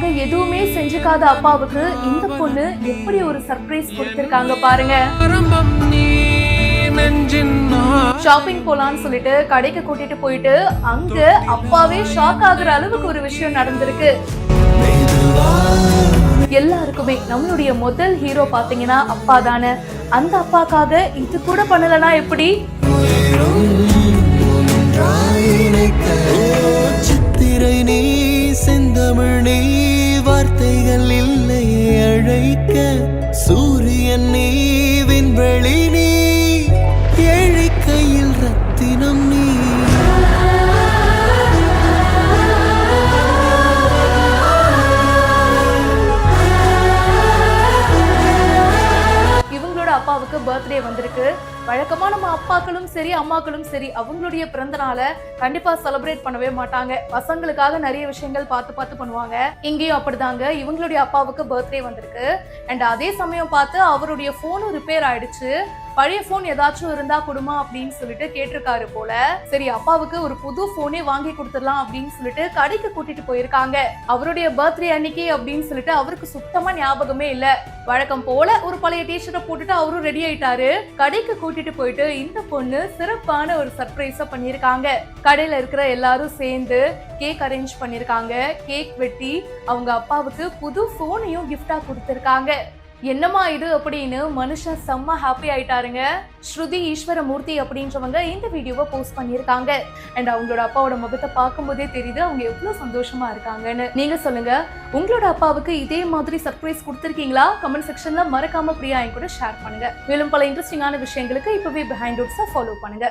தனக்காக எதுவுமே செஞ்சுக்காத அப்பாவுக்கு இந்த பொண்ணு எப்படி ஒரு சர்ப்ரைஸ் கொடுத்திருக்காங்க பாருங்க. ஷாப்பிங் போலான்னு சொல்லிட்டு கடைக்கு கூட்டிட்டு போயிட்டு அங்க அப்பாவே ஷாக் ஆகுற அளவுக்கு ஒரு விஷயம் நடந்திருக்கு. எல்லாருக்குமே நம்மளுடைய முதல் ஹீரோ பாத்தீங்கன்னா அப்பா தானே. அந்த அப்பாக்காக இது கூட பண்ணலனா எப்படி? சித்திரை நீ செந்தமிழ் நீ வார்த்தைகள் இல்லை அழைக்க சூரியன் நீ விண்வெளி நீ ஏழை கையில் ரத்தினம் நீ. இவங்களோட அப்பாவுக்கு பர்த்டே வந்திருக்கு. வழக்கமா நம்ம அப்பாக்களும் சரி அம்மாக்களும் சரி அவங்களுடைய பிறந்த நாளை கண்டிப்பா செலிப்ரேட் பண்ணவே மாட்டாங்க. பசங்களுக்காக நிறைய விஷயங்கள் பார்த்து பண்ணுவாங்க. இங்கேயும் அப்படிதாங்க. இவங்களுடைய அப்பாவுக்கு பர்த்டே வந்திருக்கு. அண்ட் அதே சமயம் பார்த்து அவருடைய போனும் ரிப்பேர் ஆயிடுச்சு. பழைய போன் ஏதாச்சும் இருந்தா கொடுமா அப்படின்னு சொல்லிட்டு கேட்டிருக்காரு போல. சரி அப்பாவுக்கு ஒரு புது போனே வாங்கி கொடுத்துடலாம் அப்படின்னு சொல்லிட்டு கடைக்கு கூட்டிட்டு போயிருக்காங்க. அவருடைய பர்த்டே அன்னைக்கு அப்படின்னு சொல்லிட்டு அவருக்கு சுத்தமா ஞாபகமே இல்ல. வழக்கம் போல ஒரு பழைய டிஷர்ட்டை போட்டுட்டு அவரும் ரெடி ஆயிட்டாரு. கடைக்கு கூட்டிட்டு போயிட்டு இந்த பொண்ணு சிறப்பான ஒரு சர்ப்ரைஸ பண்ணிருக்காங்க. கடையில இருக்கிற எல்லாரும் சேர்ந்து கேக் அரேஞ்ச் பண்ணிருக்காங்க. கேக் வெட்டி அவங்க அப்பாவுக்கு புது போனையும் கிஃப்டா கொடுத்திருக்காங்க. என்னமா இது அப்படின்னு மனுஷன் செம்ம ஹாப்பி ஆயிட்டாருங்க. ஸ்ருதி ஈஸ்வரமூர்த்தி அப்படின்றவங்க இந்த வீடியோவை போஸ்ட் பண்ணியிருக்காங்க. அண்ட் அவங்களோட அப்பாவோட முகத்தை பார்க்கும்போதே தெரியுது அவங்க எவ்வளவு சந்தோஷமா இருக்காங்கன்னு. நீங்க சொல்லுங்க, உங்களோட அப்பாவுக்கு இதே மாதிரி சர்ப்ரைஸ் கொடுத்திருக்கீங்களா? கமெண்ட் செக்ஷன்ல மறக்காம பிரியா என் கூட ஷேர் பண்ணுங்க. மேலும் பல இன்ட்ரெஸ்டிங்கான விஷயங்களுக்கு இப்பவே பிஹைண்ட் ரூட்ஸை ஃபாலோ பண்ணுங்க.